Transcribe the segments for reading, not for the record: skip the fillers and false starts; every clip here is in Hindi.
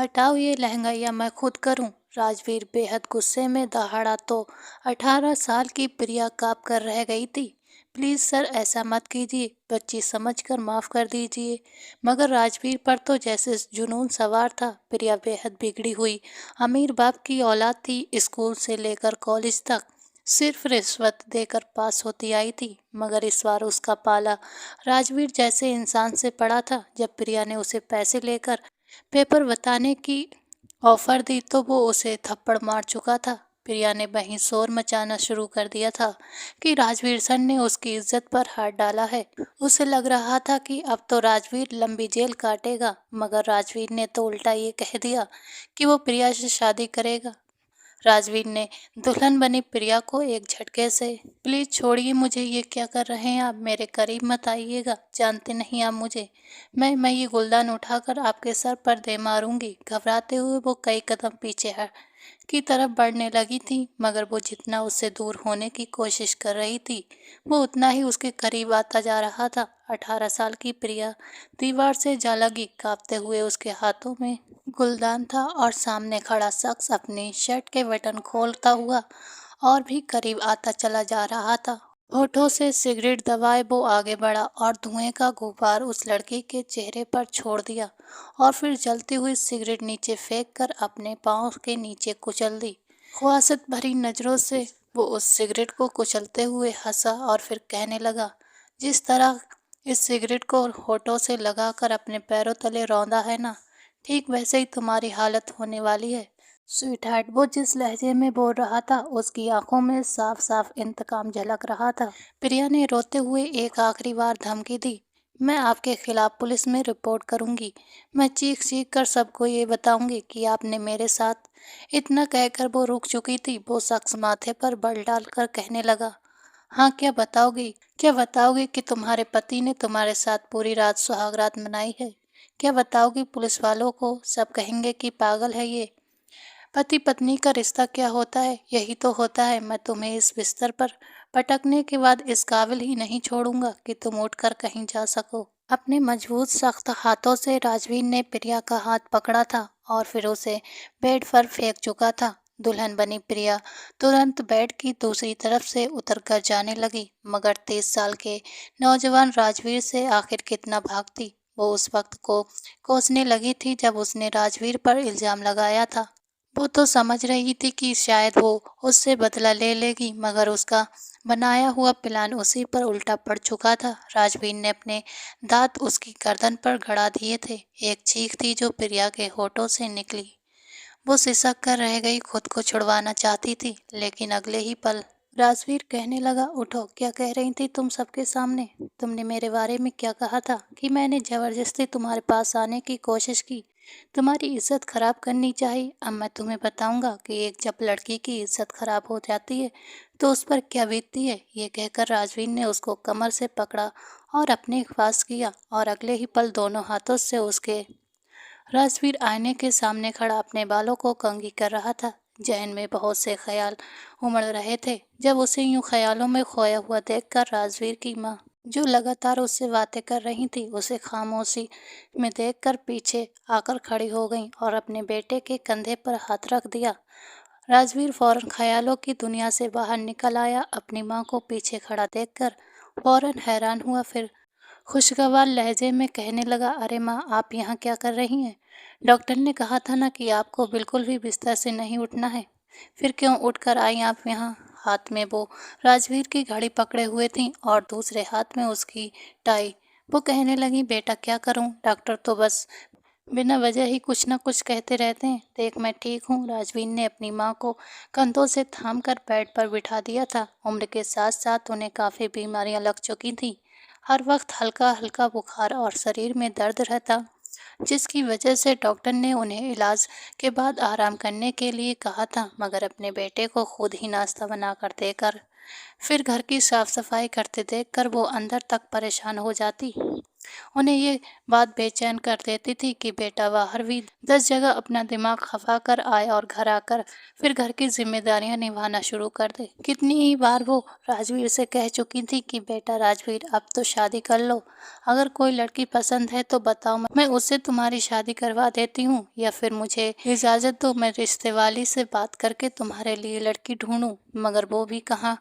हटाओ ये लहंगा या मैं खुद करूं। राजवीर बेहद गुस्से में दहाड़ा तो 18 साल की प्रिया कांप कर रह गई थी। प्लीज सर, ऐसा मत कीजिए, बच्ची समझकर माफ कर दीजिए। मगर राजवीर पर तो जैसे जुनून सवार था। प्रिया बेहद बिगड़ी हुई अमीर बाप की औलाद थी। स्कूल से लेकर कॉलेज तक सिर्फ रिश्वत देकर पास होती आई थी। मगर इस बार उसका पाला राजवीर जैसे इंसान से पड़ा था। जब प्रिया ने उसे पैसे लेकर पेपर बताने की ऑफर दी तो वो उसे थप्पड़ मार चुका था। प्रिया ने वहीं शोर मचाना शुरू कर दिया था कि राजवीर सर ने उसकी इज्जत पर हाथ डाला है। उसे लग रहा था कि अब तो राजवीर लंबी जेल काटेगा। मगर राजवीर ने तो उल्टा ये कह दिया कि वो प्रिया से शादी करेगा। राजवीर ने दुल्हन बनी प्रिया को एक झटके से, प्लीज छोड़िए मुझे, ये क्या कर रहे हैं आप, मेरे करीब मत आइएगा, जानते नहीं आप मुझे, मैं ये गुलदान उठाकर आपके सर पर दे मारूंगी। घबराते हुए वो कई कदम पीछे की तरफ बढ़ने लगी थी। मगर वो जितना उससे दूर होने की कोशिश कर रही थी वो उतना ही उसके करीब आता जा रहा था। 18 साल की प्रिया दीवार से जा लगी। कांपते हुए उसके हाथों में गुलदान था और सामने खड़ा शख्स अपनी शर्ट के बटन खोलता हुआ और भी करीब आता चला जा रहा था। होठों से सिगरेट दबाए वो आगे बढ़ा और धुएं का गुब्बार उस लड़की के चेहरे पर छोड़ दिया और फिर जलती हुई सिगरेट नीचे फेंक कर अपने पाँव के नीचे कुचल दी। ख्वाहिशत भरी नजरों से वो उस सिगरेट को कुचलते हुए हंसा और फिर कहने लगा, जिस तरह इस सिगरेट को होठों से लगाकर अपने पैरों तले रौंदा है ना, ठीक वैसे ही तुम्हारी हालत होने वाली है। स्वीटहार्ट, वो जिस लहजे में बोल रहा था उसकी आंखों में साफ साफ इंतकाम झलक रहा था। प्रिया ने रोते हुए एक आखिरी बार धमकी दी, मैं आपके खिलाफ पुलिस में रिपोर्ट करूंगी। मैं चीख चीख कर सबको ये बताऊंगी कि आपने मेरे साथ। इतना कहकर वो रुक चुकी थी। वो शख्स माथे पर बल डालकर कहने लगा, हाँ, क्या बताओगी कि तुम्हारे पति ने तुम्हारे साथ पूरी रात सुहागरात मनाई है? क्या बताओगी पुलिस वालों को? सब कहेंगे कि पागल है ये। पति पत्नी का रिश्ता क्या होता है? यही तो होता है। मैं तुम्हें इस बिस्तर पर पटकने के बाद इस काबिल ही नहीं छोड़ूंगा कि तुम उठकर कहीं जा सको। अपने मजबूत सख्त हाथों से राजवीर ने प्रिया का हाथ पकड़ा था और फिर उसे बेड पर फेंक चुका था। दुल्हन बनी प्रिया तुरंत बेड की दूसरी तरफ से उतरकर जाने लगी। मगर 30 साल के नौजवान राजवीर से आखिर कितना भागती? वो उस वक्त को कोसने लगी थी जब उसने राजवीर पर इल्जाम लगाया था। वो तो समझ रही थी कि शायद वो उससे बदला ले लेगी। मगर उसका बनाया हुआ प्लान उसी पर उल्टा पड़ चुका था। राजवीर ने अपने दांत उसकी गर्दन पर गड़ा दिए थे। एक चीख थी जो प्रिया के होठों से निकली। वो सिसक कर रह गई। खुद को छुड़वाना चाहती थी लेकिन अगले ही पल राजवीर कहने लगा, उठो, क्या कह रही थी तुम सबके सामने? तुमने मेरे बारे में क्या कहा था कि मैंने जबरदस्ती तुम्हारे पास आने की कोशिश की, तुम्हारी इज्जत खराब करनी चाहिए। अब मैं तुम्हें बताऊंगा कि एक जब लड़की की इज्जत खराब हो जाती है तो उस पर क्या बीतती है। ये कहकर राजवीर ने उसको कमर से पकड़ा और अपने पास किया और अगले ही पल दोनों हाथों से उसके राजवीर आईने के सामने खड़ा अपने बालों को कंघी कर रहा था। जहन में बहुत से ख्याल उमड़ रहे थे जब उसे यूं ख्यालों में खोया हुआ देखकर राजवीर की माँ, जो लगातार उससे बातें कर रही थी, उसे खामोशी में देखकर पीछे आकर खड़ी हो गई और अपने बेटे के कंधे पर हाथ रख दिया। राजवीर फौरन ख्यालों की दुनिया से बाहर निकल आया। अपनी माँ को पीछे खड़ा देखकर फौरन हैरान हुआ। फिर खुशगवार लहजे में कहने लगा, अरे माँ, आप यहाँ क्या कर रही हैं? डॉक्टर ने कहा था ना कि आपको बिल्कुल भी बिस्तर से नहीं उठना है। फिर क्यों उठकर आई आप यहाँ? हाथ में वो राजवीर की घड़ी पकड़े हुए थी और दूसरे हाथ में उसकी टाई। वो कहने लगी, बेटा क्या करूँ, डॉक्टर तो बस बिना वजह ही कुछ न कुछ कहते रहते हैं। देख, मैं ठीक हूँ। राजवीर ने अपनी माँ को कंधों से थाम कर बेड पर बिठा दिया था। उम्र के साथ साथ उन्हें काफ़ी बीमारियां लग चुकी थीं। हर वक्त हल्का हल्का बुखार और शरीर में दर्द रहता, जिसकी वजह से डॉक्टर ने उन्हें इलाज के बाद आराम करने के लिए कहा था। मगर अपने बेटे को खुद ही नाश्ता बना कर देकर फिर घर की साफ सफाई करते देखकर वो अंदर तक परेशान हो जाती। उन्हें ये बात बेचैन कर देती थी कि बेटा बाहर भी 10 जगह अपना दिमाग खपा कर आए और घर आकर फिर घर की जिम्मेदारियां निभाना शुरू कर दे। कितनी ही बार वो राजवीर से कह चुकी थी कि बेटा राजवीर अब तो शादी कर लो, अगर कोई लड़की पसंद है तो बताओ, मैं उससे तुम्हारी शादी करवा देती हूँ, या फिर मुझे इजाज़त दो मैं रिश्ते वाली से बात करके तुम्हारे लिए लड़की ढूंढूं। मगर वो भी कहाँ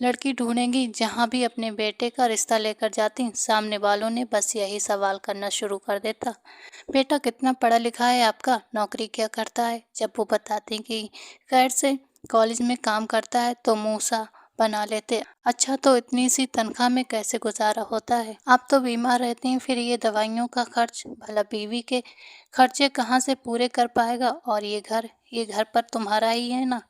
लड़की ढूंढेंगी। जहाँ भी अपने बेटे का रिश्ता लेकर जाती सामने वालों ने बस यही सवाल करना शुरू कर देता, बेटा कितना पढ़ा लिखा है आपका, नौकरी क्या करता है। जब वो बताती कि खैर से कॉलेज में काम करता है तो मुँह सा बना लेते, अच्छा तो इतनी सी तनख्वाह में कैसे गुजारा होता है, आप तो बीमार रहते हैं, फिर ये दवाइयों का खर्च, भला बीवी के खर्चे कहाँ से पूरे कर पाएगा, और ये घर पर तुम्हारा ही है ना।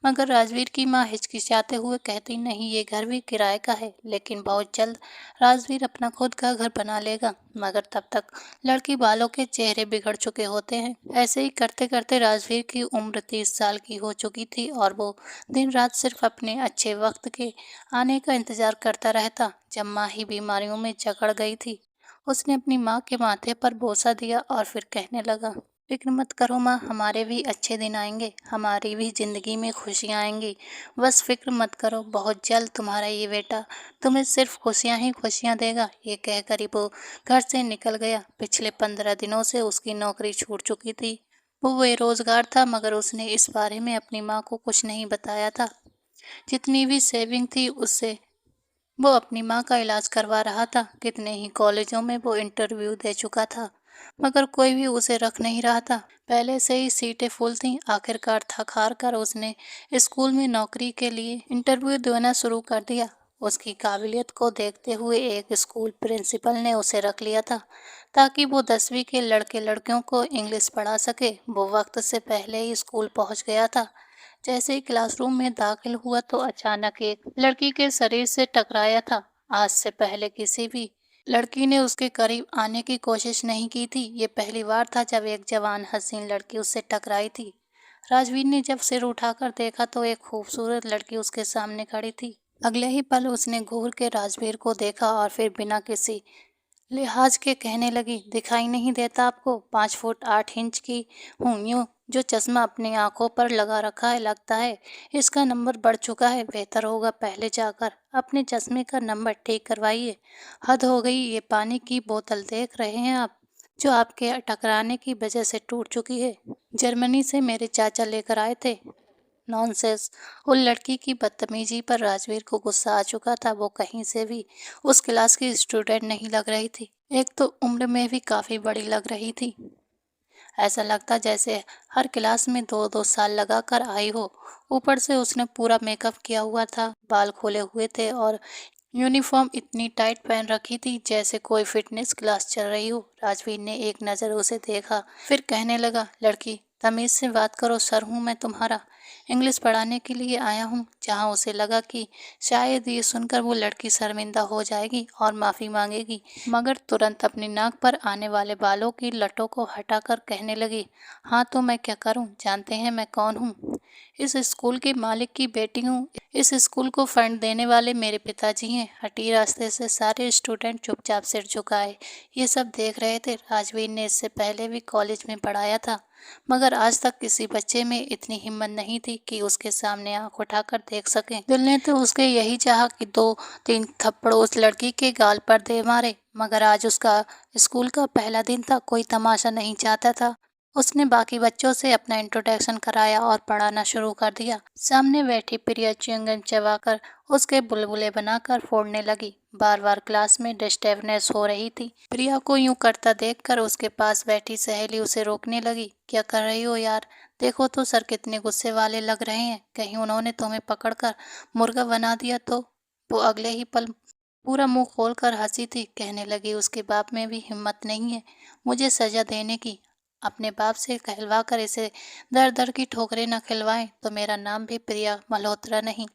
मगर राजवीर की माँ हिचकिचाते हुए कहती, नहीं ये घर भी किराए का है, लेकिन बहुत जल्द राजवीर अपना खुद का घर बना लेगा, मगर तब तक लड़की वालों के चेहरे बिगड़ चुके होते हैं। ऐसे ही करते करते राजवीर की उम्र 30 साल की हो चुकी थी और वो दिन रात सिर्फ अपने अच्छे वक्त के आने का इंतजार करता रहता। जब माँ ही बीमारियों में जकड़ गई थी, उसने अपनी माँ के माथे पर बोसा दिया और फिर कहने लगा, फिक्र मत करो माँ, हमारे भी अच्छे दिन आएंगे, हमारी भी जिंदगी में खुशियाँ आएंगी, बस फिक्र मत करो, बहुत जल्द तुम्हारा ये बेटा तुम्हें सिर्फ खुशियाँ ही खुशियाँ देगा। ये कहकर ही वो घर से निकल गया। पिछले 15 दिनों से उसकी नौकरी छूट चुकी थी। वो बेरोजगार था, मगर उसने इस बारे में अपनी माँ को कुछ नहीं बताया था। जितनी भी सेविंग थी उससे वो अपनी माँ का इलाज करवा रहा था। कितने ही कॉलेजों में वो इंटरव्यू दे चुका था, मगर कोई भी उसे रख नहीं रहा था। पहले से ही सीटें फुल थीं। आखिरकार थक हार कर उसने स्कूल में नौकरी के लिए इंटरव्यू देना शुरू कर दिया। उसकी काबिलियत को देखते हुए एक स्कूल प्रिंसिपल ने उसे रख लिया था, ताकि वो 10वीं के लड़के लड़कियों को इंग्लिश पढ़ा सके। वो वक्त से पहले ही स्कूल पहुंच गया था। जैसे ही क्लासरूम में दाखिल हुआ तो अचानक एक लड़की के शरीर से टकराया था। आज से पहले किसी भी लड़की ने उसके करीब आने की कोशिश नहीं की थी। ये पहली बार था जब एक जवान हसीन लड़की उससे टकराई थी। राजवीर ने जब सिर उठाकर देखा तो एक खूबसूरत लड़की उसके सामने खड़ी थी। अगले ही पल उसने घूर के राजवीर को देखा और फिर बिना किसी लिहाज के कहने लगी, दिखाई नहीं देता आपको, 5 फुट 8 इंच की हूँ, यूँ जो चश्मा अपनी आंखों पर लगा रखा है लगता है इसका नंबर बढ़ चुका है, बेहतर होगा पहले जाकर अपने चश्मे का नंबर ठीक करवाइए। हद हो गई, ये पानी की बोतल देख रहे हैं आप, जो आपके टकराने की वजह से टूट चुकी है, जर्मनी से मेरे चाचा लेकर आए थे। नॉनसेंस। उन लड़की की बदतमीजी पर राजवीर को गुस्सा आ चुका था। वो कहीं से भी उस क्लास की स्टूडेंट नहीं लग रही थी। एक तो उम्र में भी काफ़ी बड़ी लग रही थी। ऐसा लगता जैसे हर क्लास में 2-2 साल लगा कर आई हो। ऊपर से उसने पूरा मेकअप किया हुआ था, बाल खोले हुए थे और यूनिफॉर्म इतनी टाइट पहन रखी थी जैसे कोई फिटनेस क्लास चल रही हो। राजवीर ने एक नज़र उसे देखा, फिर कहने लगा, लड़की तमीज़ से बात करो, सर हूँ मैं तुम्हारा, इंग्लिश पढ़ाने के लिए आया हूँ। जहाँ उसे लगा कि शायद ये सुनकर वो लड़की शर्मिंदा हो जाएगी और माफ़ी मांगेगी, मगर तुरंत अपनी नाक पर आने वाले बालों की लटों को हटाकर कहने लगी, हाँ तो मैं क्या करूँ, जानते हैं मैं कौन हूँ? इस स्कूल के मालिक की बेटी हूँ। इस स्कूल को फंड देने वाले मेरे पिताजी हैं। हटी रास्ते से। सारे स्टूडेंट चुपचाप सिर झुकाए ये सब देख रहे थे। राजवीर ने इससे पहले भी कॉलेज में पढ़ाया था, मगर आज तक किसी बच्चे में इतनी हिम्मत नहीं थी कि उसके सामने आंख उठाकर देख सके। दिल ने तो उसके यही चाहा कि 2-3 थप्पड़ उस लड़की के गाल पर दे मारे, मगर आज उसका स्कूल का पहला दिन था, कोई तमाशा नहीं चाहता था। उसने बाकी बच्चों से अपना इंट्रोडक्शन कराया और पढ़ाना शुरू कर दिया। सामने बैठी प्रिया च्युइंगम चबाकर उसके बुलबुले बनाकर फोड़ने लगी। बार बार क्लास में डिस्टर्बनेस हो रही थी। प्रिया को यूं करता देखकर उसके पास बैठी सहेली उसे रोकने लगी। क्या कर रही हो यार, देखो तो सर कितने गुस्से वाले लग रहे हैं, कहीं उन्होंने तुम्हें पकड़कर मुर्गा बना दिया तो। वो अगले ही पल पूरा मुंह खोलकर हंसी थी। कहने लगी, उसके बाप में भी हिम्मत नहीं है मुझे सजा देने की। अपने बाप से कहलवा कर इसे दर दर की ठोकरें न खिलवाएं तो मेरा नाम भी प्रिया मल्होत्रा नहीं।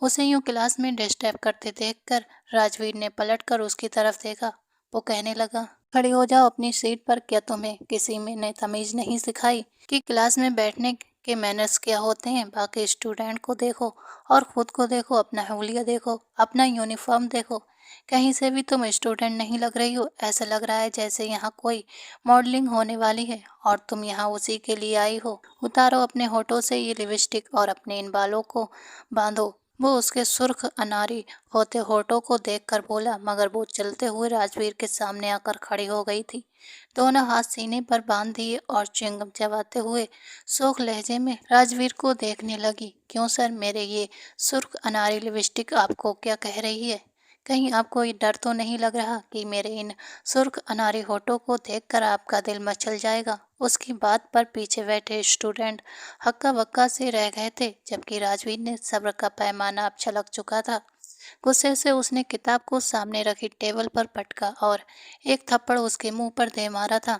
उसे यूं क्लास में डिस्टर्ब करते देखकर राजवीर ने पलटकर उसकी तरफ देखा। वो कहने लगा, खड़ी हो जाओ अपनी सीट पर, क्या तुम्हें किसी में ने तमीज नहीं सिखाई कि क्लास में बैठने के मैनर्स क्या होते हैं? बाकी स्टूडेंट को देखो और खुद को देखो, अपना हुलिया देखो, अपना यूनिफॉर्म देखो, कहीं से भी तुम स्टूडेंट नहीं लग रही हो। ऐसा लग रहा है जैसे यहाँ कोई मॉडलिंग होने वाली है और तुम यहाँ उसी के लिए आई हो। उतारो अपने होठों से ये लिपस्टिक और अपने इन बालों को बांधो। वो उसके सुर्ख अनारी होते होठों को देखकर बोला, मगर वो चलते हुए राजवीर के सामने आकर खड़ी हो गई थी। दोनों हाथ सीने पर बांध दिए और च्युइंगम चबाते हुए शोक लहजे में राजवीर को देखने लगी। क्यों सर, मेरे ये सुर्ख अनारी लिपस्टिक आपको क्या कह रही है? कहीं आपको ये डर तो नहीं लग रहा कि मेरे इन सुर्ख अनारी होठों को देखकर आपका दिल मचल जाएगा? उसकी बात पर पीछे बैठे स्टूडेंट हक्का बक्का से रह गए थे, जबकि राजवीर ने सब्र का पैमाना अब छलक चुका था। गुस्से से उसने किताब को सामने रखी टेबल पर पटका और एक थप्पड़ उसके मुंह पर दे मारा था।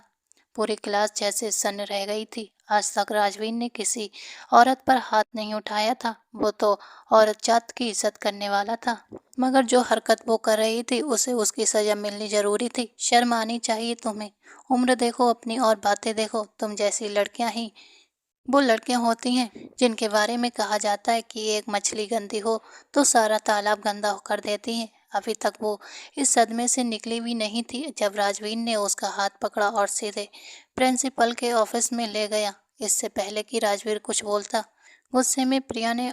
पूरी क्लास जैसे सन्न रह गई थी। आज तक राजवीर ने किसी औरत पर हाथ नहीं उठाया था। वो तो औरत जात की इज्जत करने वाला था, मगर जो हरकत वो कर रही थी उसे उसकी सजा मिलनी जरूरी थी। शर्म आनी चाहिए तुम्हें। उम्र देखो अपनी और बातें देखो। तुम जैसी लड़कियां ही वो लड़कियां होती हैं जिनके बारे में कहा जाता है कि एक मछली गंदी हो तो सारा तालाब गंदा कर देती है। अभी तक वो इस सदमे से निकली भी नहीं थी जब राजवीर ने उसका हाथ पकड़ा और सीधे प्रिंसिपल के ऑफिस में ले गया। इससे पहले कि राजवीर कुछ बोलता, गुस्से में प्रिया ने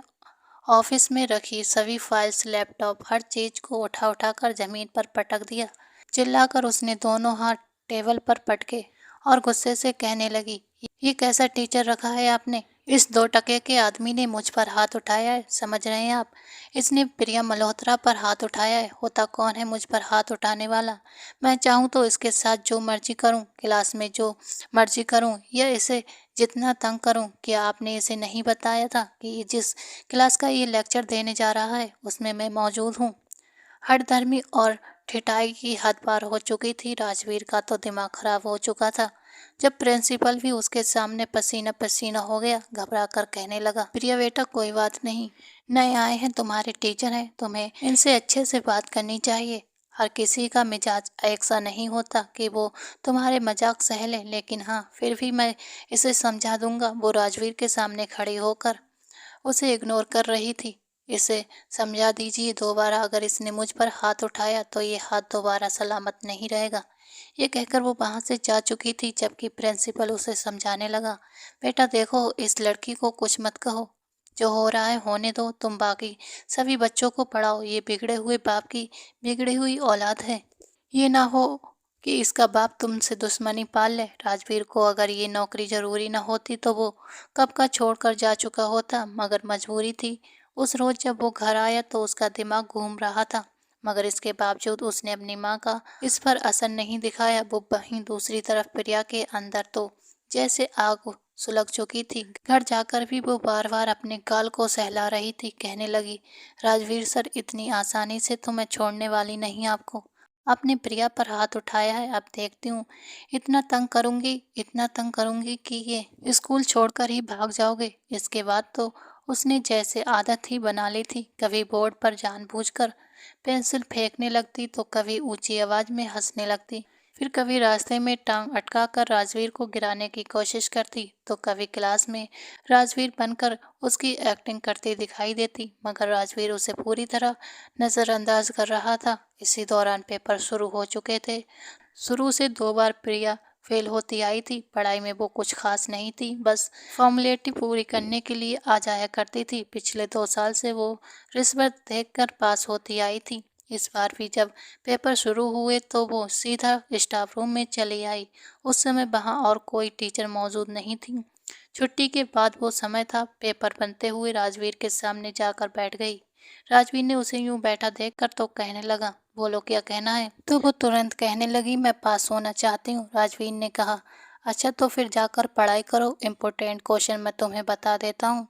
ऑफिस में रखी सभी फाइल्स, लैपटॉप, हर चीज को उठा उठाकर जमीन पर पटक दिया। चिल्लाकर उसने दोनों हाथ टेबल पर पटके और गुस्से से कहने लगी, ये कैसा टीचर रखा है आपने? इस 2 टके के आदमी ने मुझ पर हाथ उठाया है, समझ रहे हैं आप? इसने प्रिया मल्होत्रा पर हाथ उठाया है। होता कौन है मुझ पर हाथ उठाने वाला? मैं चाहूँ तो इसके साथ जो मर्जी करूँ, क्लास में जो मर्जी करूँ, या इसे जितना तंग करूँ। क्या आपने इसे नहीं बताया था कि जिस क्लास का ये लेक्चर देने जा रहा है उसमें मैं मौजूद हूँ? हठधर्मी और ठिठाई की हद पार हो चुकी थी। राजवीर का तो दिमाग खराब हो चुका था। जब प्रिंसिपल भी उसके सामने पसीना पसीना हो गया, घबरा कर कहने लगा, प्रिया बेटा कोई बात नहीं, नए आए हैं, तुम्हारे टीचर हैं, तुम्हें इनसे अच्छे से बात करनी चाहिए। हर किसी का मिजाज ऐसा नहीं होता कि वो तुम्हारे मजाक सह ले, लेकिन हाँ, फिर भी मैं इसे समझा दूंगा। वो राजवीर के सामने खड़ी होकर उसे इग्नोर कर रही थी। इसे समझा दीजिए दोबारा, अगर इसने मुझ पर हाथ उठाया तो ये हाथ दोबारा सलामत नहीं रहेगा। ये कहकर वो वहां से जा चुकी थी, जबकि प्रिंसिपल उसे समझाने लगा, बेटा देखो, इस लड़की को कुछ मत कहो, जो हो रहा है होने दो, तुम बाकी सभी बच्चों को पढ़ाओ। ये बिगड़े हुए बाप की बिगड़ी हुई औलाद है। ये ना हो कि इसका बाप तुमसे दुश्मनी पाल ले। राजवीर को अगर ये नौकरी जरूरी न होती तो वो कब का छोड़कर जा चुका होता, मगर मजबूरी थी। उस रोज जब वो घर आया तो उसका दिमाग घूम रहा था, मगर इसके बावजूद उसने अपनी माँ का इस पर असर नहीं दिखाया। वो वहीं दूसरी तरफ प्रिया के अंदर तो जैसे आग सुलग चुकी थी। घर जाकर भी वो बार बार अपने गाल को सहला रही थी। कहने लगी, राजवीर सर, इतनी आसानी से तो मैं छोड़ने वाली नहीं आपको। आपने प्रिया पर हाथ उठाया है, अब देखती हूँ इतना तंग करूंगी कि ये स्कूल छोड़कर ही भाग जाओगे। इसके बाद तो उसने जैसे आदत ही बना ली थी, कभी बोर्ड पर जानबूझकर पेंसिल फेंकने लगती तो कभी ऊंची आवाज में हंसने लगती, फिर कभी रास्ते में टांग अटकाकर राजवीर को गिराने की कोशिश करती, तो कभी क्लास में राजवीर बनकर उसकी एक्टिंग करती दिखाई देती, मगर राजवीर उसे पूरी तरह नज़रअंदाज कर रहा था। इसी दौरान पेपर शुरू हो चुके थे। शुरू से 2 बार प्रिया फेल होती आई थी। पढ़ाई में वो कुछ खास नहीं थी, बस फॉर्मेलिटी पूरी करने के लिए आ जाया करती थी। पिछले 2 साल से वो रिश्वत देकर पास होती आई थी। इस बार भी जब पेपर शुरू हुए तो वो सीधा स्टाफ रूम में चली आई। उस समय वहाँ और कोई टीचर मौजूद नहीं थी। छुट्टी के बाद वो समय था। पेपर बनते हुए राजवीर के सामने जाकर बैठ गई। राजवीर ने उसे यूं बैठा देखकर तो कहने लगा, बोलो क्या कहना है? तो वो तुरंत कहने लगी, मैं पास होना चाहती हूँ। राजवीर ने कहा, अच्छा तो फिर जाकर पढ़ाई करो, इम्पोर्टेंट क्वेश्चन मैं तुम्हें बता देता हूँ,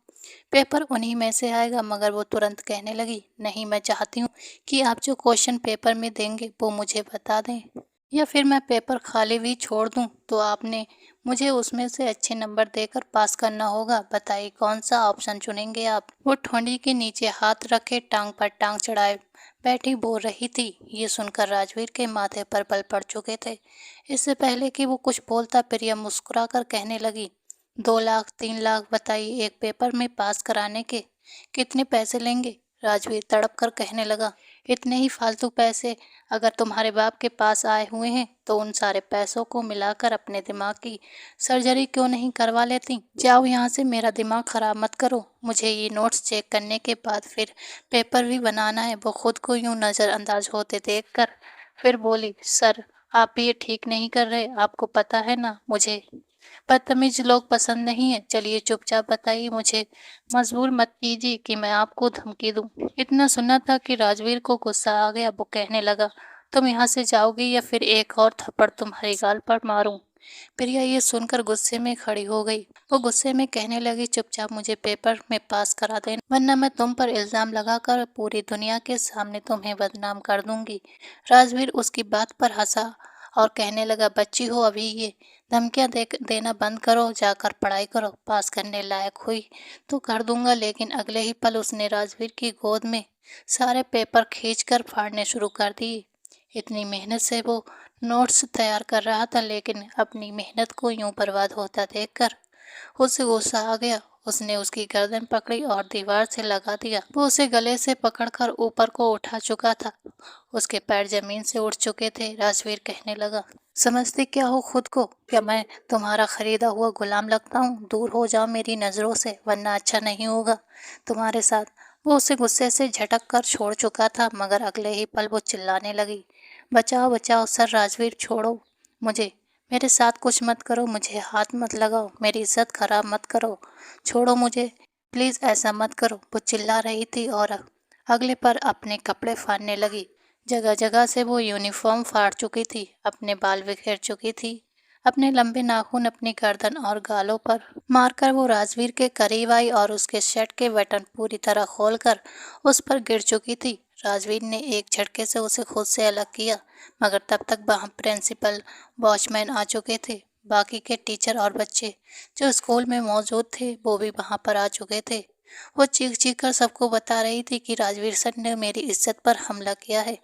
पेपर उन्हीं में से आएगा। मगर वो तुरंत कहने लगी, नहीं, मैं चाहती हूँ कि आप जो क्वेश्चन पेपर में देंगे वो मुझे बता दें, या फिर मैं पेपर खाली भी छोड़ दूँ तो आपने मुझे उसमें से अच्छे नंबर देकर पास करना होगा। बताइए कौन सा ऑप्शन चुनेंगे आप? वो ठोड़ी के नीचे हाथ रखे टांग पर टांग चढ़ाए बैठी बोल रही थी। ये सुनकर राजवीर के माथे पर बल पड़ चुके थे। इससे पहले कि वो कुछ बोलता, प्रिया मुस्कुराकर कहने लगी, 2 लाख 3 लाख, बताइए एक पेपर में पास कराने के कितने पैसे लेंगे? राजवीर तड़प कर कहने लगा, इतने ही फालतू पैसे अगर तुम्हारे बाप के पास आए हुए हैं तो उन सारे पैसों को मिलाकर अपने दिमाग की सर्जरी क्यों नहीं करवा लेती। जाओ यहाँ से, मेरा दिमाग खराब मत करो। मुझे ये नोट्स चेक करने के बाद फिर पेपर भी बनाना है। वो खुद को यूं नज़रअंदाज होते देखकर फिर बोली, सर आप ये ठीक नहीं कर रहे। आपको पता है ना मुझे बदतमीज लोग पसंद नहीं है। चलिए चुपचाप बताइए मुझे, मजबूर मत कीजिए कि मैं आपको धमकी दूं। इतना सुना था कि राजवीर को गुस्सा आ गया। वो कहने लगा, तुम यहाँ से जाओगी या फिर एक और थप्पड़ तुम्हारी गाल पर मारूं। प्रिया ये सुनकर गुस्से में खड़ी हो गई। वो गुस्से में कहने लगी, चुपचाप मुझे पेपर में पास करा देना, वरना मैं तुम पर इल्जाम लगाकर पूरी दुनिया के सामने तुम्हें बदनाम कर दूंगी। राजवीर उसकी बात पर हंसा और कहने लगा, बच्ची हो अभी, ये धमकियां देना बंद करो, जाकर पढ़ाई करो। पास करने लायक हुई तो कर दूंगा। लेकिन अगले ही पल उसने राजवीर की गोद में सारे पेपर खींचकर फाड़ने शुरू कर दिए। इतनी मेहनत से वो नोट्स तैयार कर रहा था, लेकिन अपनी मेहनत को यूं बर्बाद होता देखकर उसे गुस्सा आ गया। उसने उसकी गर्दन पकड़ी और दीवार से लगा दिया। वो उसे गले से पकड़कर ऊपर को उठा चुका था। उसके पैर जमीन से उठ चुके थे। राजवीर कहने लगा, समझते क्या हो खुद को? क्या मैं तुम्हारा खरीदा हुआ गुलाम लगता हूँ? दूर हो जाओ मेरी नज़रों से, वरना अच्छा नहीं होगा तुम्हारे साथ। वो उसे गुस्से से झटक कर छोड़ चुका था, मगर अगले ही पल वो चिल्लाने लगी, बचाओ बचाओ सर, राजवीर छोड़ो मुझे, मेरे साथ कुछ मत करो, मुझे हाथ मत लगाओ, मेरी इज्जत खराब मत करो, छोड़ो मुझे, प्लीज़ ऐसा मत करो। वो चिल्ला रही थी और अगले पर अपने कपड़े फाड़ने लगी। जगह जगह से वो यूनिफॉर्म फाड़ चुकी थी, अपने बाल बिखेर चुकी थी। अपने लंबे नाखून अपनी गर्दन और गालों पर मारकर वो राजवीर के करीब आई और उसके शर्ट के बटन पूरी तरह खोलकर उस पर गिर चुकी थी। राजवीर ने एक झटके से उसे खुद से अलग किया, मगर तब तक वहाँ प्रिंसिपल, वॉचमैन आ चुके थे। बाकी के टीचर और बच्चे जो स्कूल में मौजूद थे वो भी वहाँ पर आ चुके थे। वो चीख चीख कर सबको बता रही थी कि राजवीर सर ने मेरी इज्जत पर हमला किया है,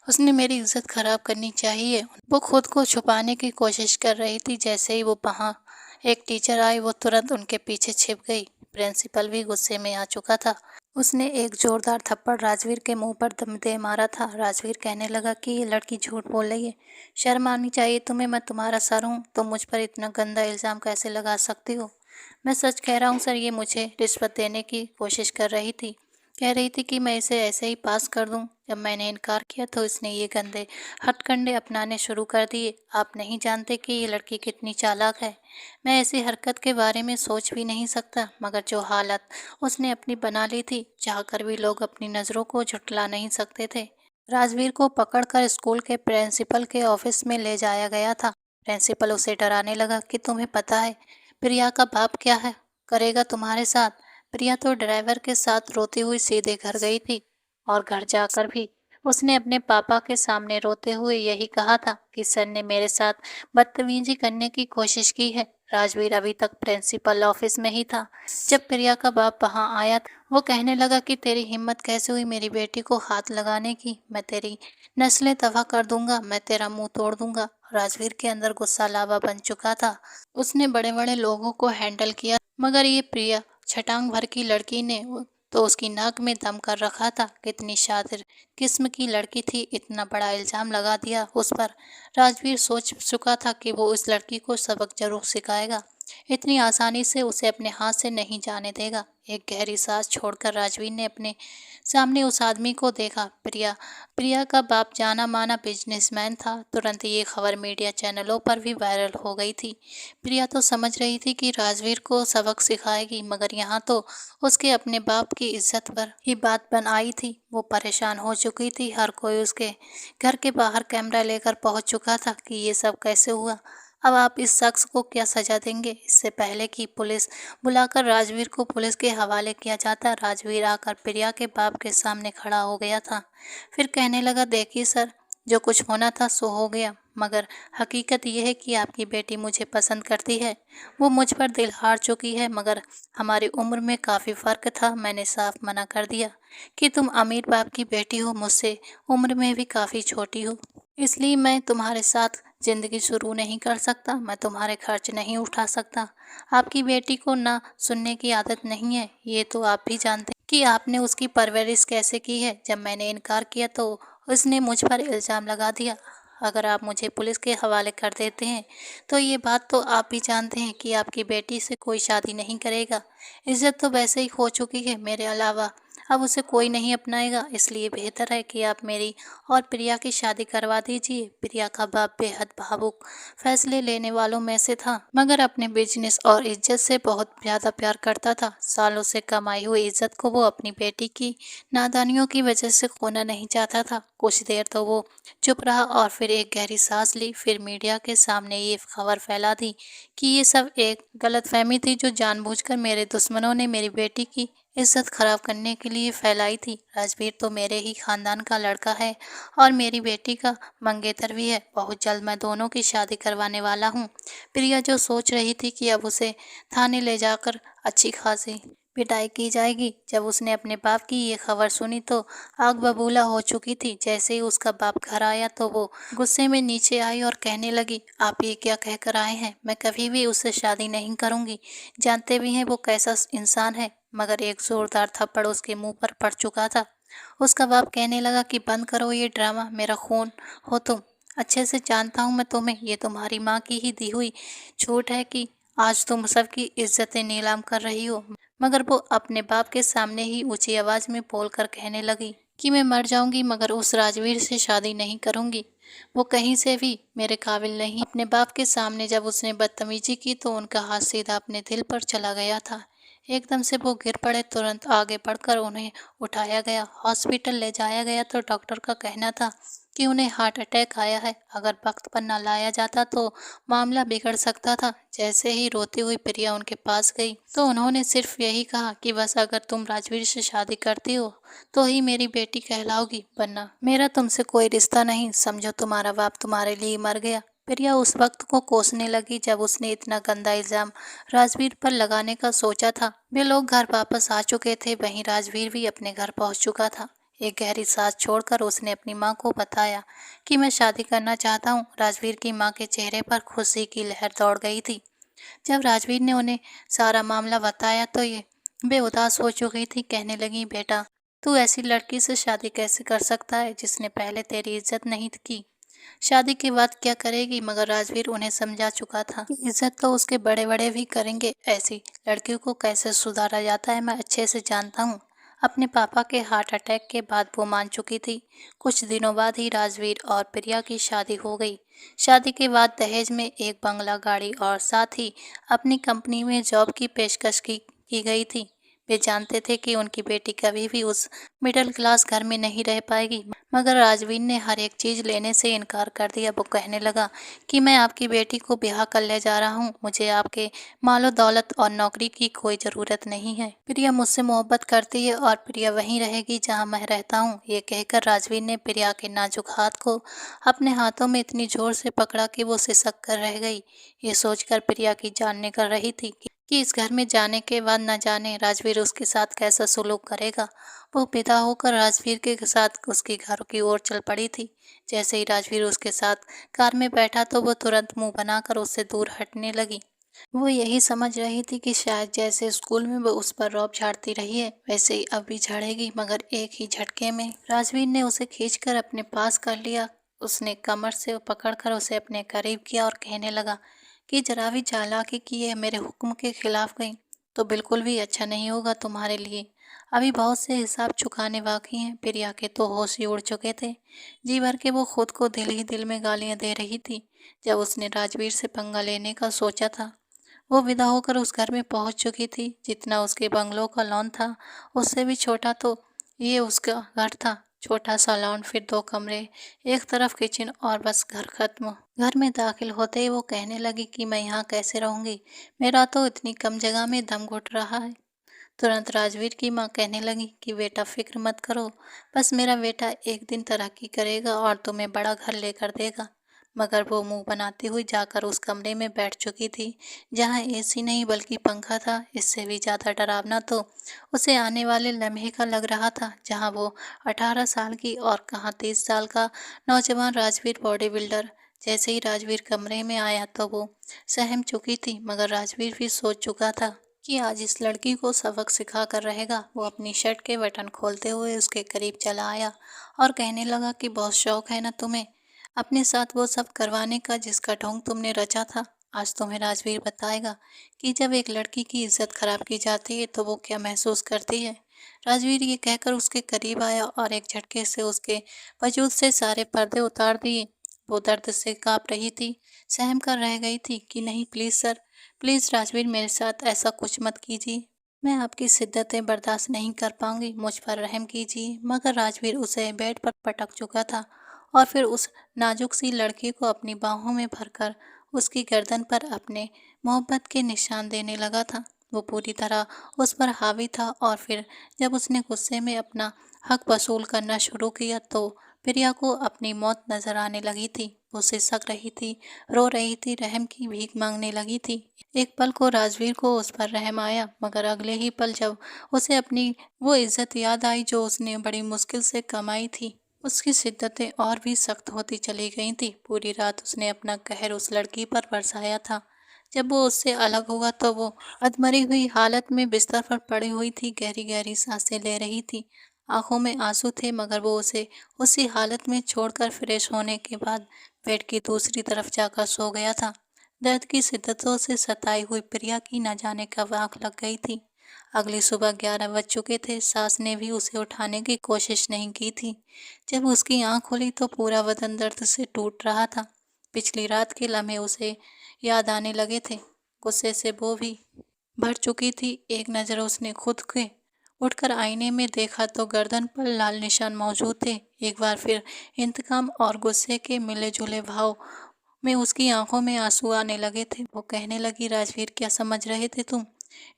उसने मेरी इज्जत खराब करनी चाहिए। वो खुद को छुपाने की कोशिश कर रही थी। जैसे ही वो वहाँ एक टीचर आई, वो तुरंत उनके पीछे छिप गई। प्रिंसिपल भी गुस्से में आ चुका था। उसने एक जोरदार थप्पड़ राजवीर के मुंह पर दम दे मारा था। राजवीर कहने लगा कि ये लड़की झूठ बोल रही है, शर्म आनी चाहिए तुम्हें, मैं तुम्हारा सर हूँ, तुम मुझ पर इतना गंदा इल्ज़ाम कैसे लगा सकती हो? मैं सच कह रहा हूँ सर, ये मुझे रिश्वत देने की कोशिश कर रही थी, कह रही थी कि मैं इसे ऐसे ही पास कर दूं। जब मैंने इनकार किया तो इसने ये गंदे हथकंडे अपनाने शुरू कर दिए। आप नहीं जानते कि ये लड़की कितनी चालाक है। मैं ऐसी हरकत के बारे में सोच भी नहीं सकता, मगर जो हालत उसने अपनी बना ली थी, चाहकर भी लोग अपनी नज़रों को झुठला नहीं सकते थे। राजवीर को पकड़कर स्कूल के प्रिंसिपल के ऑफिस में ले जाया गया था। प्रिंसिपल उसे डराने लगा कि तुम्हें पता है प्रिया का बाप क्या है करेगा तुम्हारे साथ। प्रिया तो ड्राइवर के साथ रोती हुई सीधे घर गई थी और घर जाकर भी उसने अपने पापा के सामने रोते हुए यही कहा था कि सर ने मेरे साथ बदतमीजी करने की कोशिश की है। राजवीर अभी तक प्रिंसिपल ऑफिस में ही था जब प्रिया का बाप वहां आया। वो कहने लगा कि तेरी हिम्मत कैसे हुई मेरी बेटी को हाथ लगाने की? मैं तेरी नस्लें तबाह कर दूंगा, मैं तेरा मुंह तोड़ दूंगा। राजवीर के अंदर गुस्सा लावा बन चुका था। उसने बड़े बड़े लोगों को हैंडल किया, मगर ये प्रिया छटांग भर की लड़की ने तो उसकी नाक में दम कर रखा था। कितनी शातिर किस्म की लड़की थी, इतना बड़ा इल्ज़ाम लगा दिया उस पर। राजवीर सोच चुका था कि वो इस लड़की को सबक जरूर सिखाएगा, इतनी आसानी से उसे अपने हाथ से नहीं जाने देगा। एक गहरी सांस छोड़कर राजवीर ने अपने सामने उस आदमी को देखा। प्रिया प्रिया का बाप जाना माना बिजनेसमैन था। तुरंत ये खबर मीडिया चैनलों पर भी वायरल हो गई थी। प्रिया तो समझ रही थी कि राजवीर को सबक सिखाएगी, मगर यहाँ तो उसके अपने बाप की इज्जत पर ही बात बन आई थी। वो परेशान हो चुकी थी। हर कोई उसके घर के बाहर कैमरा लेकर पहुंच चुका था कि ये सब कैसे हुआ। अब आप इस शख्स को क्या सजा देंगे? इससे पहले कि पुलिस बुलाकर राजवीर को पुलिस के हवाले किया जाता, राजवीर आकर प्रिया के बाप के सामने खड़ा हो गया था। फिर कहने लगा, देखिए सर, जो कुछ होना था सो हो गया, मगर हकीकत यह है कि आपकी बेटी मुझे पसंद करती है। वो मुझ पर दिल हार चुकी है, मगर हमारी उम्र में काफ़ी फ़र्क था। मैंने साफ मना कर दिया कि तुम अमीर बाप की बेटी हो, मुझसे उम्र में भी काफ़ी छोटी हो, इसलिए मैं तुम्हारे साथ ज़िंदगी शुरू नहीं कर सकता, मैं तुम्हारे खर्च नहीं उठा सकता। आपकी बेटी को ना सुनने की आदत नहीं है, ये तो आप भी जानते हैं। कि आपने उसकी परवरिश कैसे की है। जब मैंने इनकार किया तो उसने मुझ पर इल्ज़ाम लगा दिया। अगर आप मुझे पुलिस के हवाले कर देते हैं तो ये बात तो आप भी जानते हैं कि आपकी बेटी से कोई शादी नहीं करेगा। इज़्ज़त तो वैसे ही खो चुकी है, मेरे अलावा अब उसे कोई नहीं अपनाएगा। इसलिए बेहतर है कि आप मेरी और प्रिया की शादी करवा दीजिए। प्रिया का बाप बेहद भावुक फैसले लेने वालों में से था, मगर अपने बिजनेस और इज्जत से बहुत ज़्यादा प्यार करता था। सालों से कमाई हुई इज्जत को वो अपनी बेटी की नादानियों की वजह से खोना नहीं चाहता था। कुछ देर तो वो चुप रहा और फिर एक गहरी सांस ली। फिर मीडिया के सामने ये खबर फैला दी कि ये सब एक गलतफहमी थी जो जानबूझकर मेरे दुश्मनों ने मेरी बेटी की इज्जत खराब करने के लिए फैलाई थी। राजवीर तो मेरे ही खानदान का लड़का है और मेरी बेटी का मंगेतर भी है। बहुत जल्द मैं दोनों की शादी करवाने वाला हूँ। प्रिया जो सोच रही थी कि अब उसे थाने ले जाकर अच्छी खासी पिटाई की जाएगी, जब उसने अपने बाप की ये खबर सुनी तो आग बबूला हो चुकी थी। जैसे ही उसका बाप घर आया तो वो गुस्से में नीचे आई और कहने लगी, आप ये क्या कहकर आए हैं? मैं कभी भी उससे शादी नहीं करूँगी। जानते भी हैं वो कैसा इंसान है। मगर एक जोरदार थप्पड़ उसके मुंह पर पड़ चुका था। उसका बाप कहने लगा कि बंद करो ये ड्रामा, मेरा खून हो तुम। अच्छे से जानता हूँ मैं तुम्हें। ये तुम्हारी माँ की ही दी हुई छूट है कि आज तुम सबकी इज्जतें नीलाम कर रही हो। मगर वो अपने बाप के सामने ही ऊंची आवाज में बोलकर कहने लगी कि मैं मर जाऊंगी मगर उस राजवीर से शादी नहीं करूंगी। वो कहीं से भी मेरे काबिल नहीं। अपने बाप के सामने जब उसने बदतमीजी की तो उनका हाथ सीधा अपने दिल पर चला गया था। एकदम से वो गिर पड़े। तुरंत आगे बढ़कर उन्हें उठाया गया, हॉस्पिटल ले जाया गया तो डॉक्टर का कहना था कि उन्हें हार्ट अटैक आया है। अगर वक्त पर न लाया जाता तो मामला बिगड़ सकता था। जैसे ही रोती हुई प्रिया उनके पास गई तो उन्होंने सिर्फ यही कहा कि बस अगर तुम राजवीर से शादी करती हो तो ही मेरी बेटी कहलाओगी, वरना मेरा तुमसे कोई रिश्ता नहीं। समझो तुम्हारा बाप तुम्हारे लिए मर गया। प्रिया उस वक्त को कोसने लगी जब उसने इतना गंदा इल्जाम राजवीर पर लगाने का सोचा था। वे लोग घर वापस आ चुके थे, वहीं राजवीर भी अपने घर पहुंच चुका था। एक गहरी सांस छोड़कर उसने अपनी माँ को बताया कि मैं शादी करना चाहता हूँ। राजवीर की माँ के चेहरे पर खुशी की लहर दौड़ गई थी। जब राजवीर ने उन्हें सारा मामला बताया तो ये वे उदास हो चुकी थी। कहने लगी, बेटा तू ऐसी लड़की से शादी कैसे कर सकता है जिसने पहले तेरी इज्जत नहीं की? शादी के बाद क्या करेगी? मगर राजवीर उन्हें समझा चुका था कि इज्जत तो उसके बड़े बड़े भी करेंगे। ऐसी लड़कियों को कैसे सुधारा जाता है मैं अच्छे से जानता हूँ। अपने पापा के हार्ट अटैक के बाद वो मान चुकी थी। कुछ दिनों बाद ही राजवीर और प्रिया की शादी हो गई। शादी के बाद दहेज में एक बंगला, गाड़ी और साथ ही अपनी कंपनी में जॉब की पेशकश की गई थी। वे जानते थे कि उनकी बेटी कभी भी उस मिडिल क्लास घर में नहीं रह पाएगी, मगर राजवीर ने हर एक चीज़ लेने से इनकार कर दिया। वो कहने लगा कि मैं आपकी बेटी को ब्याह कर ले जा रहा हूँ, मुझे आपके मालो दौलत और नौकरी की कोई ज़रूरत नहीं है। प्रिया मुझसे मोहब्बत करती है और प्रिया वहीं रहेगी जहाँ मैं रहता हूँ। ये कहकर राजवीर ने प्रिया के नाजुक हाथ को अपने हाथों में इतनी जोर से पकड़ा कि वो सिसक कर रह गई। ये सोचकर प्रिया की जान निकल रही थी कि इस घर में जाने के बाद न जाने राजवीर उसके साथ कैसा सलूक करेगा। वो विदा होकर राजवीर के साथ उसके घर की ओर चल पड़ी थी। जैसे ही राजवीर उसके साथ कार में बैठा तो वो तुरंत मुंह बनाकर उससे दूर हटने लगी। वो यही समझ रही थी कि शायद जैसे स्कूल में वो उस पर रौब झाड़ती रही है वैसे ही अब भी झाड़ेगी। मगर एक ही झटके में राजवीर ने उसे खींचकर अपने पास कर लिया। उसने कमर से पकड़कर उसे अपने करीब किया और कहने लगा कि जरा भी चालाकी की है, मेरे हुक्म के खिलाफ गई तो बिल्कुल भी अच्छा नहीं होगा तुम्हारे लिए। अभी बहुत से हिसाब चुकाने बाकी हैं। प्रिया के तो होश ही उड़ चुके थे। जी भर के वो खुद को दिल ही दिल में गालियां दे रही थी। जब उसने राजवीर से पंगा लेने का सोचा था वो विदा होकर उस घर में पहुंच चुकी थी। जितना उसके बंगलों का लॉन था उससे भी छोटा तो ये उसका घर था। छोटा सा लॉन, फिर 2 कमरे, एक तरफ किचन और बस घर खत्म। घर में दाखिल होते ही वो कहने लगी कि मैं यहाँ कैसे रहूँगी, मेरा तो इतनी कम जगह में दम घुट रहा है। तुरंत राजवीर की माँ कहने लगी कि बेटा फिक्र मत करो, बस मेरा बेटा एक दिन तरक्की करेगा और तुम्हें बड़ा घर लेकर देगा। मगर वो मुंह बनाती हुई जाकर उस कमरे में बैठ चुकी थी जहाँ एसी नहीं बल्कि पंखा था। इससे भी ज़्यादा डरावना तो उसे आने वाले लम्हे का लग रहा था जहाँ वो 18 साल की और कहाँ 30 साल का नौजवान राजवीर बॉडी बिल्डर। जैसे ही राजवीर कमरे में आया तो वो सहम चुकी थी, मगर राजवीर भी सोच चुका था कि आज इस लड़की को सबक सिखा कर रहेगा। वो अपनी शर्ट के बटन खोलते हुए उसके करीब चला आया और कहने लगा कि बहुत शौक है ना तुम्हें अपने साथ वो सब करवाने का जिसका ढोंग तुमने रचा था। आज तुम्हें राजवीर बताएगा कि जब एक लड़की की इज्जत खराब की जाती है तो वो क्या महसूस करती है। राजवीर ये कहकर उसके करीब आया और एक झटके से उसके वजूद से सारे पर्दे उतार दिए। वो दर्द से कांप रही थी, सहम कर रह गई थी कि नहीं प्लीज सर, प्लीज राजवीर मेरे साथ ऐसा कुछ मत कीजिए। मैं आपकी शिद्दतें बर्दाश्त नहीं कर पाऊंगी, मुझ पर रहम कीजिए। मगर राजवीर उसे बेड पर पटक चुका था और फिर उस नाजुक सी लड़की को अपनी बाहों में भरकर उसकी गर्दन पर अपने मोहब्बत के निशान देने लगा था। वो पूरी तरह उस पर हावी था और फिर जब उसने गुस्से में अपना हक वसूल करना शुरू किया तो प्रिया को अपनी मौत नजर आने लगी थी। वो सिसक रही थी, रो रही थी, रहम की भीख मांगने लगी थी। एक पल को राजवीर को उस पर रहम आया, मगर अगले ही पल जब उसे अपनी वो इज्जत याद आई जो उसने बड़ी मुश्किल से कमाई थी, उसकी शिद्दतें और भी सख्त होती चली गई थी। पूरी रात उसने अपना कहर उस लड़की पर बरसाया था। जब वो उससे अलग हुआ तो वो अधमरी हुई हालत में बिस्तर पर पड़ी हुई थी, गहरी गहरी सांसें ले रही थी, आंखों में आंसू थे। मगर वो उसे उसी हालत में छोड़कर फ्रेश होने के बाद बेड की दूसरी तरफ जाकर सो गया था। दर्द की शिद्दतों से सताई हुई प्रिया की न जाने कब आंख लग गई थी। अगली सुबह 11 बज चुके थे। सास ने भी उसे उठाने की कोशिश नहीं की थी। जब उसकी आंख खुली तो पूरा बदन दर्द से टूट रहा था। पिछली रात के लम्हे उसे याद आने लगे थे। गुस्से से वो भी भर चुकी थी। एक नज़र उसने खुद के उठकर आईने में देखा तो गर्दन पर लाल निशान मौजूद थे। एक बार फिर इंतकाम और गुस्से के मिले जुले भाव में उसकी आंखों में आंसू आने लगे थे। वो कहने लगी, राजवीर क्या समझ रहे थे तुम?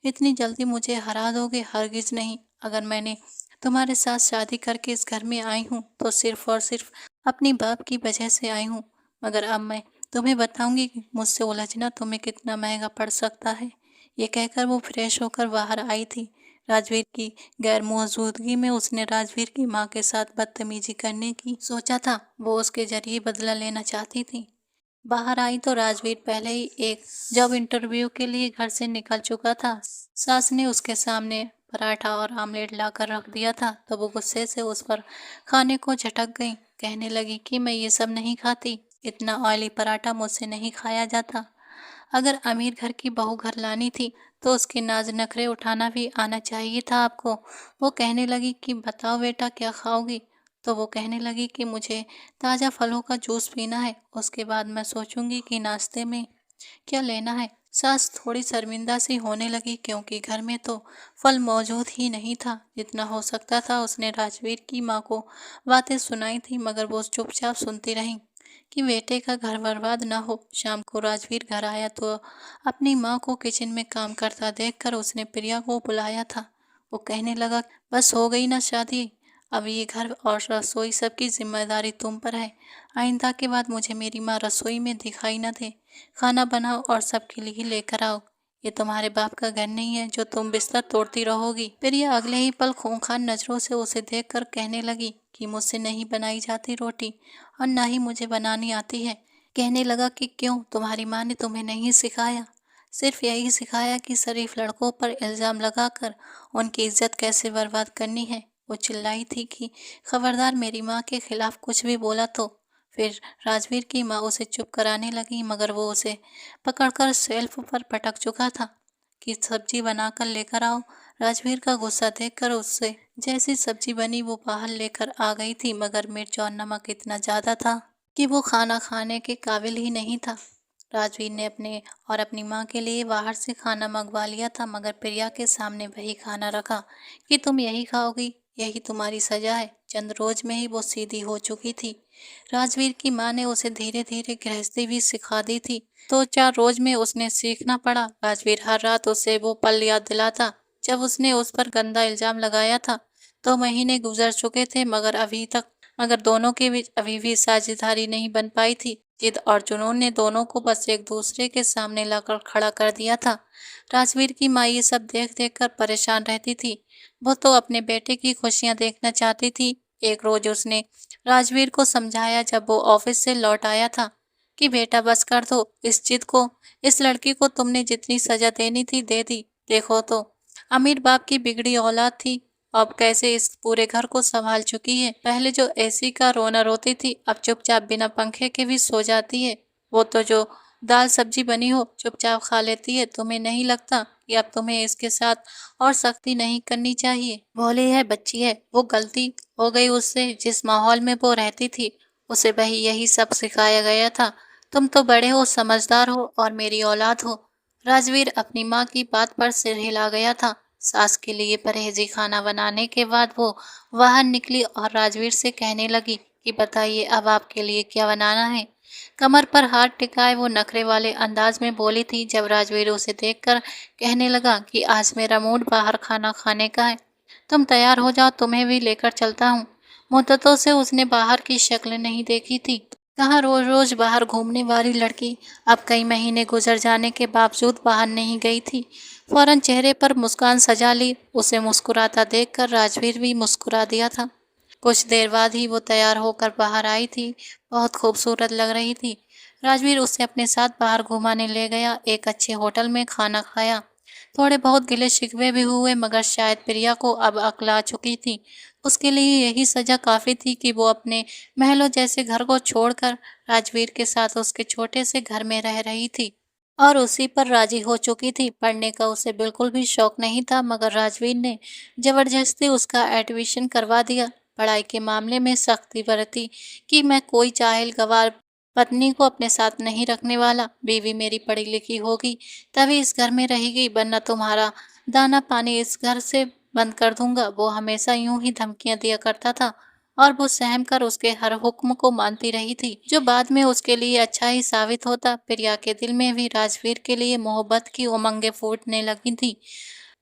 इतनी जल्दी मुझे हरा दोगे? हरगिज नहीं। अगर मैंने तुम्हारे साथ शादी करके इस घर में आई हूँ तो सिर्फ और सिर्फ अपनी बाप की वजह से आई हूँ। मगर अब मैं तुम्हें बताऊंगी कि मुझसे उलझना तुम्हें कितना महंगा पड़ सकता है। ये कहकर वो फ्रेश होकर बाहर आई थी। राजवीर की गैर मौजूदगी में उसने राजवीर की माँ के साथ बदतमीजी करने की सोचा था। वो उसके जरिए बदला लेना चाहती थी। बाहर आई तो राजवीर पहले ही एक जॉब इंटरव्यू के लिए घर से निकल चुका था। सास ने उसके सामने पराठा और आमलेट लाकर रख दिया था तो वो गुस्से से उस पर खाने को झटक गई। कहने लगी कि मैं ये सब नहीं खाती, इतना ऑयली पराठा मुझसे नहीं खाया जाता। अगर अमीर घर की बहू घर लानी थी तो उसके नाज नखरे उठाना भी आना चाहिए था आपको। वो कहने लगी कि बताओ बेटा क्या खाओगी? तो वो कहने लगी कि मुझे ताज़ा फलों का जूस पीना है, उसके बाद मैं सोचूंगी कि नाश्ते में क्या लेना है। सास थोड़ी शर्मिंदा सी होने लगी क्योंकि घर में तो फल मौजूद ही नहीं था। जितना हो सकता था उसने राजवीर की माँ को बातें सुनाई थी, मगर वो चुपचाप सुनती रही कि बेटे का घर बर्बाद ना हो। शाम को राजवीर घर आया तो अपनी माँ को किचन में काम करता देखकर उसने प्रिया को बुलाया था। वो कहने लगा, बस हो गई ना शादी, अब ये घर और रसोई सबकी जिम्मेदारी तुम पर है। आइंदा के बाद मुझे मेरी माँ रसोई में दिखाई न दे। खाना बनाओ और सबके लिए लेकर आओ। ये तुम्हारे बाप का घर नहीं है जो तुम बिस्तर तोड़ती रहोगी। प्रिया अगले ही पल खूंखार नजरों से उसे देखकर कहने लगी कि मुझसे नहीं बनाई जाती रोटी और ना ही मुझे बनानी आती है। कहने लगा कि क्यों, तुम्हारी माँ ने तुम्हें नहीं सिखाया? सिर्फ यही सिखाया कि शरीफ लड़कों पर इल्ज़ाम लगाकर उनकी इज्जत कैसे बर्बाद करनी है। वो चिल्लाई थी कि खबरदार मेरी माँ के खिलाफ कुछ भी बोला तो। फिर राजवीर की माँ उसे चुप कराने लगी, मगर वो उसे पकड़कर शेल्फ पर पटक चुका था कि सब्जी बनाकर लेकर आओ। राजवीर का गुस्सा देखकर उससे जैसी सब्जी बनी वो बाहर लेकर आ गई थी, मगर मिर्च और नमक इतना ज़्यादा था कि वो खाना खाने के काबिल ही नहीं था। राजवीर ने अपने और अपनी माँ के लिए बाहर से खाना मंगवा लिया था, मगर प्रिया के सामने वही खाना रखा कि तुम यही खाओगी, यही तुम्हारी सजा है। चंद रोज में ही वो सीधी हो चुकी थी। राजवीर की माँ ने उसे धीरे धीरे गृहस्थी भी सिखा दी थी। 2-4 रोज में उसने सीखना पड़ा। राजवीर हर रात उसे वो पल याद दिलाता जब उसने उस पर गंदा इल्जाम लगाया था। 2 महीने गुजर चुके थे मगर दोनों के बीच अभी भी साझेदारी नहीं बन पाई थी। जिद और जुनून ने दोनों को बस एक दूसरे के सामने लाकर खड़ा कर दिया था। राजवीर की माँ ये सब देख देख कर परेशान रहती थी। वो तो अपने बेटे की खुशियां देखना चाहती थी। एक रोज उसने राजवीर को समझाया जब वो ऑफिस से लौट आया था कि बेटा बस कर दो इस जिद को, इस लड़की को तुमने जितनी सजा देनी थी दे दी, देखो तो अमीर बाप की बिगड़ी औलाद थी, अब कैसे इस पूरे घर को संभाल चुकी है। पहले जो एसी का रोना रोती थी, अब चुपचाप बिना पंखे के भी सो जाती है। वो तो जो दाल सब्जी बनी हो चुपचाप खा लेती है। तुम्हें नहीं लगता कि अब तुम्हें इसके साथ और सख्ती नहीं करनी चाहिए? भोली है, बच्ची है, वो गलती हो गई उससे। जिस माहौल में वो रहती थी उसे वही यही सब सिखाया गया था। तुम तो बड़े हो, समझदार हो और मेरी औलाद हो। राजवीर अपनी माँ की बात पर सिर हिला गया था। सास के लिए परहेजी खाना बनाने के बाद वो बाहर निकली और राजवीर से कहने लगी कि बताइए अब आपके लिए क्या बनाना है। कमर पर हाथ टिकाए वो नखरे वाले अंदाज में बोली थी। जब राजवीर उसे देखकर कहने लगा कि आज मेरा मूड बाहर खाना खाने का है, तुम तैयार हो जाओ, तुम्हें भी लेकर चलता हूँ। मुद्दतों से उसने बाहर की शक्ल नहीं देखी थी। कहाँ रोज रोज बाहर घूमने वाली लड़की अब कई महीने गुजर जाने के बावजूद बाहर नहीं गई थी। फौरन चेहरे पर मुस्कान सजा ली। उसे मुस्कुराता देखकर राजवीर भी मुस्कुरा दिया था। कुछ देर बाद ही वो तैयार होकर बाहर आई थी। बहुत खूबसूरत लग रही थी। राजवीर उसे अपने साथ बाहर घुमाने ले गया। एक अच्छे होटल में खाना खाया। थोड़े बहुत गिले शिकवे भी हुए, मगर शायद प्रिया को अब अक्ल आ चुकी थी। उसके लिए यही सजा काफ़ी थी कि वो अपने महलों जैसे घर को छोड़कर राजवीर के साथ उसके छोटे से घर में रह रही थी और उसी पर राजी हो चुकी थी। पढ़ने का उसे बिल्कुल भी शौक नहीं था, मगर राजवीर ने जबरदस्ती उसका एडमिशन करवा दिया। पढ़ाई के मामले में सख्ती बरती कि मैं कोई जाहिल गवार पत्नी को अपने साथ नहीं रखने वाला। बीवी मेरी पढ़ी लिखी होगी तभी इस घर में रहेगी, वरना तुम्हारा दाना पानी इस घर से बंद कर दूंगा। वो हमेशा यूं ही धमकियां दिया करता था और वो सहम कर उसके हर हुक्म को मानती रही थी, जो बाद में उसके लिए अच्छा ही साबित होता। प्रिया के दिल में भी राजवीर के लिए मोहब्बत की उमंगें फूटने लगी थी।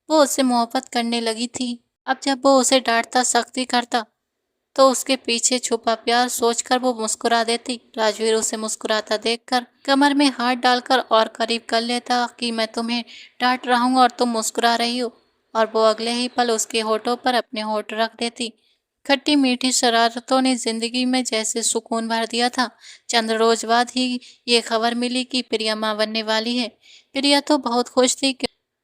वो उससे मोहब्बत करने लगी थी। अब जब वो उसे डांटता, सख्ती करता, तो उसके पीछे छुपा प्यार सोचकर वो मुस्कुरा देती। राजवीर उसे मुस्कुराता देखकर कमर में हाथ डालकर और करीब कर लेता कि मैं तुम्हें डांट रहा हूँ और तुम मुस्कुरा रही हो, और वो अगले ही पल उसके होठों पर अपने होठ रख देती। खट्टी मीठी शरारतों ने जिंदगी में जैसे सुकून भर दिया था। चंद रोज बाद ही ये खबर मिली कि प्रिया मां बनने वाली है। प्रिया तो बहुत खुश थी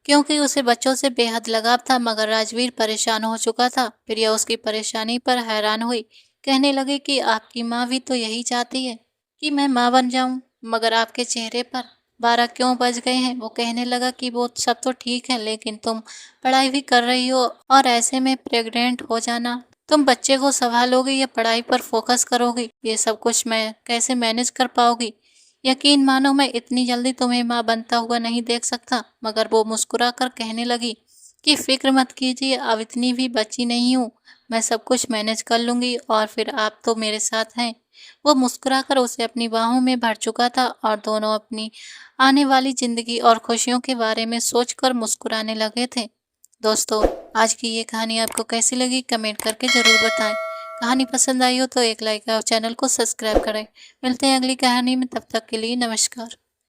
क्योंकि उसे बच्चों से बेहद लगाव था, मगर राजवीर परेशान हो चुका था। प्रिया उसकी परेशानी पर हैरान हुई। कहने लगी कि आपकी माँ भी तो यही चाहती है कि मैं माँ बन जाऊं, मगर आपके चेहरे पर 12 क्यों बज गए हैं? वो कहने लगा कि वो सब तो ठीक है, लेकिन तुम पढ़ाई भी कर रही हो और ऐसे में प्रेग्नेंट हो जाना, तुम बच्चे को संभालोगी या पढ़ाई पर फोकस करोगी? ये सब कुछ मैं कैसे मैनेज कर पाओगी? यकीन मानो मैं इतनी जल्दी तुम्हें माँ बनता हुआ नहीं देख सकता। मगर वो मुस्कुरा कर कहने लगी कि फिक्र मत कीजिए, अब इतनी भी बच्ची नहीं हूँ, मैं सब कुछ मैनेज कर लूंगी और फिर आप तो मेरे साथ हैं। वो मुस्कुराकर उसे अपनी बाहों में भर चुका था और दोनों अपनी आने वाली जिंदगी और खुशियों के बारे में सोचकर मुस्कुराने लगे थे। दोस्तों, आज की ये कहानी आपको कैसी लगी कमेंट करके ज़रूर बताएं। कहानी पसंद आई हो तो एक लाइक और चैनल को सब्सक्राइब करें। मिलते हैं अगली कहानी में, तब तक के लिए नमस्कार।